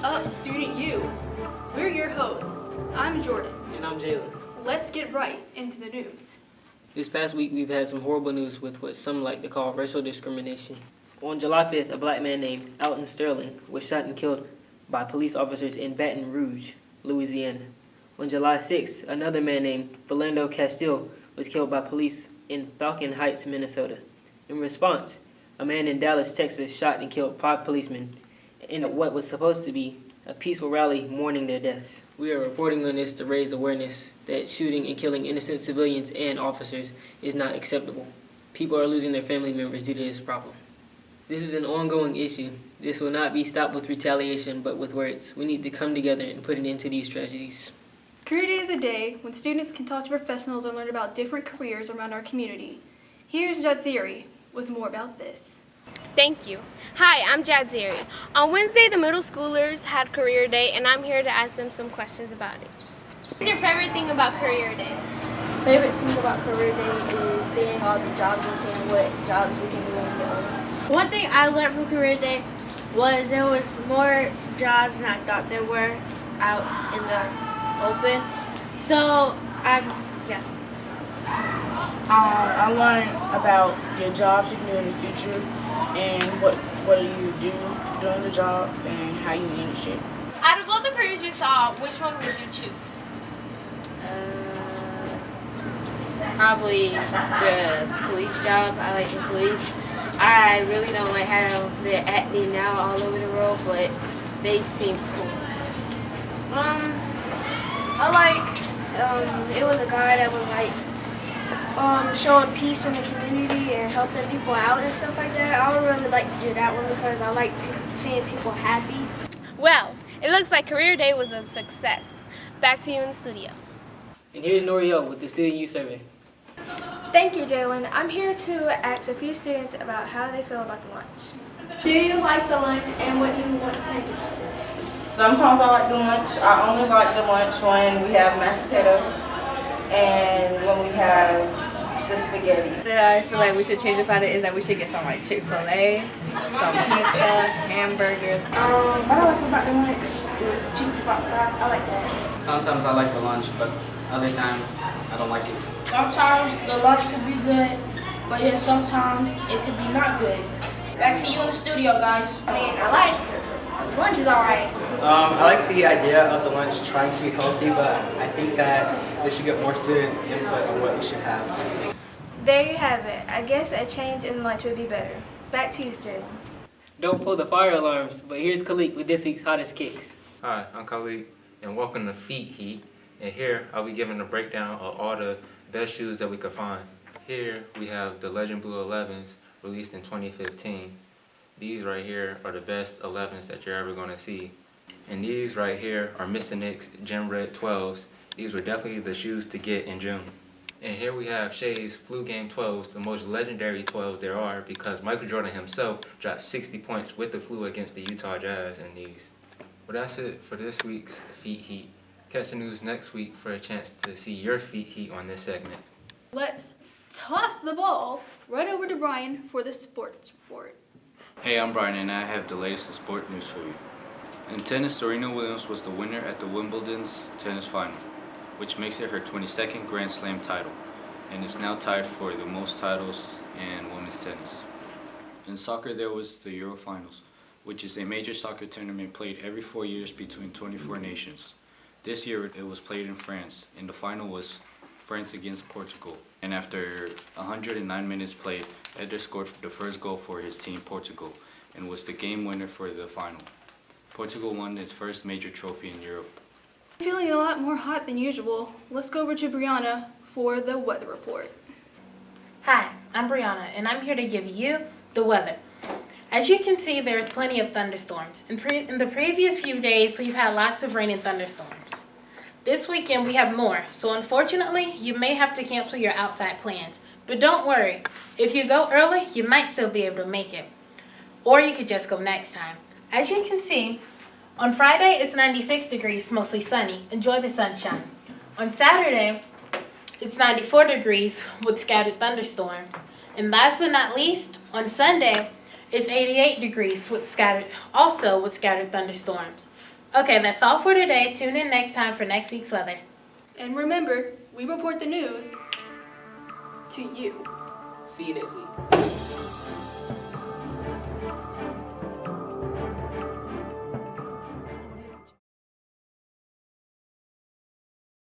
up, Student U? We're your hosts. I'm Jordan. And I'm Jalen. Let's get right into the news. This past week, we've had some horrible news with what some like to call racial discrimination. On July 5th, a black man named Alton Sterling was shot and killed by police officers in Baton Rouge, Louisiana. On July 6th, another man named Philando Castile was killed by police in Falcon Heights, Minnesota. In response, a man in Dallas, Texas shot and killed 5 policemen in what was supposed to be a peaceful rally mourning their deaths. We are reporting on this to raise awareness that shooting and killing innocent civilians and officers is not acceptable. People are losing their family members due to this problem. This is an ongoing issue. This will not be stopped with retaliation, but with words. We need to come together and put an end to these tragedies. Career Day is a day when students can talk to professionals and learn about different careers around our community. Here's Jadziri with more about this. Thank you. Hi, I'm Jadziri. On Wednesday, the middle schoolers had Career Day, and I'm here to ask them some questions about it. What's your favorite thing about Career Day? Favorite thing about Career Day is seeing all the jobs and seeing what jobs we can do when we get older. One thing I learned from Career Day was there was more jobs than I thought there were out in the open. So I learned about your jobs you can do in the future and what you do during the jobs and how you manage it. Out of all the careers you saw, which one would you choose? Probably the police job. I like the police. I really don't like how they're acting now all over the world, but they seem cool. I like, it was a guy that was like showing peace in the community and helping people out and stuff like that. I would really like to do that one because I like seeing people happy. Well, it looks like Career Day was a success. Back to you in the studio. And here's Noriel with the Student Youth Survey. Thank you, Jalen. I'm here to ask a few students about how they feel about the lunch. Do you like the lunch and what do you want to take about it? Sometimes I like the lunch. I only like the lunch when we have mashed potatoes and when we have the spaghetti. That I feel like we should change about it is that we should get some like Chick-fil-A, some pizza, hamburgers. What I like about the lunch is the chicken pot pie. I like that. Sometimes I like the lunch, but other times I don't like it. Sometimes the lunch could be good, but then sometimes it could be not good. Back to you in the studio, guys. I like it. Lunch is alright. I like the idea of the lunch trying to be healthy, but I think that they should get more student input on what we should have. There you have it. I guess a change in lunch would be better. Back to you, Jalen. Don't pull the fire alarms, but here's Khalik with this week's hottest kicks. Hi, I'm Khalik, and welcome to Feet Heat. And here I'll be giving a breakdown of all the best shoes that we could find. Here we have the Legend Blue 11s released in 2015. These right here are the best 11s that you're ever going to see. And these right here are Mr. Nick's Gem Red 12s. These were definitely the shoes to get in June. And here we have Shea's Flu Game 12s, the most legendary 12s there are because Michael Jordan himself dropped 60 points with the flu against the Utah Jazz in these. Well, that's it for this week's Feet Heat. Catch the news next week for a chance to see your feet heat on this segment. Let's toss the ball right over to Brian for the sports report. Hey, I'm Brian and I have the latest sport news for you. In tennis, Serena Williams was the winner at the Wimbledon's tennis final, which makes it her 22nd Grand Slam title, and is now tied for the most titles in women's tennis. In soccer, there was the Euro Finals, which is a major soccer tournament played every 4 years between 24 nations. This year, it was played in France, and the final was France against Portugal. And after 109 minutes played, Eder scored the first goal for his team, Portugal, and was the game winner for the final. Portugal won its first major trophy in Europe. Feeling a lot more hot than usual. Let's go over to Brianna for the weather report. Hi, I'm Brianna, and I'm here to give you the weather. As you can see, there's plenty of thunderstorms. In the previous few days, we've had lots of rain and thunderstorms. This weekend, we have more, so unfortunately, you may have to cancel your outside plans. But don't worry, if you go early, you might still be able to make it. Or you could just go next time. As you can see, on Friday, it's 96 degrees, mostly sunny. Enjoy the sunshine. On Saturday, it's 94 degrees with scattered thunderstorms. And last but not least, on Sunday, it's 88 degrees with scattered thunderstorms. Okay, that's all for today. Tune in next time for next week's weather. And remember, we report the news to you. See you next week.